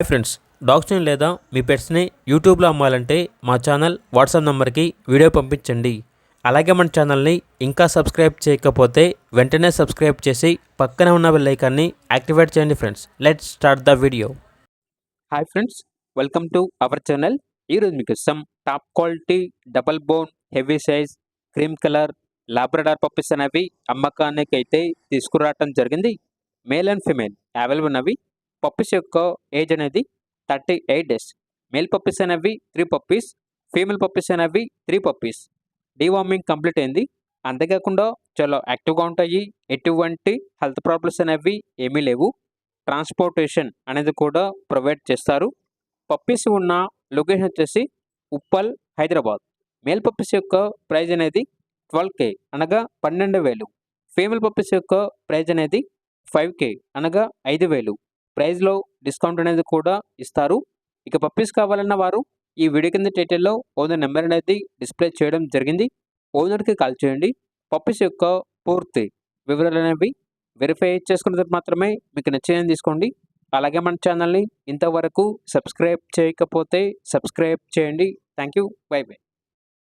Hi friends, డాగ్స్ని లేదా మీ పెట్స్ని యూట్యూబ్లో అమ్మాలంటే మా ఛానల్ వాట్సాప్ నెంబర్కి వీడియో పంపించండి. అలాగే మన ఛానల్ని ఇంకా సబ్స్క్రైబ్ చేయకపోతే వెంటనే సబ్స్క్రైబ్ చేసి పక్కనే ఉన్న బెల్ ఐకాన్ని యాక్టివేట్ చేయండి friends. Let's start the video. Hi friends, welcome to our channel. ఈరోజు మీకు top quality double bone heavy size cream colour Labrador puppies అనేవి అమ్మకానికి అయితే తీసుకురావటం జరిగింది. మేల్ అండ్ ఫిమేల్ అవైలబుల్ ఉన్నవి. పప్పీస్ యొక్క ఏజ్ అనేది 38 డేస్. మేల్ పప్పీస్ అనేవి 3 పప్పీస్, ఫీమేల్ పప్పీస్ అనేవి 3 పప్పీస్. డీవార్మింగ్ కంప్లీట్ అయింది. అంతేకాకుండా చాలా యాక్టివ్గా ఉంటాయి. ఎటువంటి హెల్త్ ప్రాబ్లమ్స్ అనేవి ఏమీ లేవు. ట్రాన్స్పోర్టేషన్ అనేది కూడా ప్రొవైడ్ చేస్తారు. పప్పీస్ ఉన్న లొకేషన్ వచ్చేసి ఉప్పల్, హైదరాబాద్. మేల్ పప్పీస్ యొక్క ప్రైజ్ అనేది 12K అనగా 12,000. ఫీమేల్ పప్పీస్ యొక్క ప్రైజ్ అనేది 5K అనగా 5,000. ప్రైస్లో డిస్కౌంట్ అనేది కూడా ఇస్తారు. ఇక పప్పీస్ కావాలన్న వారు ఈ వీడియో కింద టైటిల్లో ఓనర్ నెంబర్ అనేది డిస్ప్లే చేయడం జరిగింది. ఓనర్కి కాల్ చేయండి. పప్పీస్ యొక్క పూర్తి వివరాలు అనేవి వెరిఫై చేసుకున్న తర్వాత మాత్రమే మీకు నచ్చేదని తీసుకోండి. అలాగే మన ఛానల్ని ఇంతవరకు సబ్స్క్రైబ్ చేయకపోతే సబ్స్క్రైబ్ చేయండి. Thank you. By by.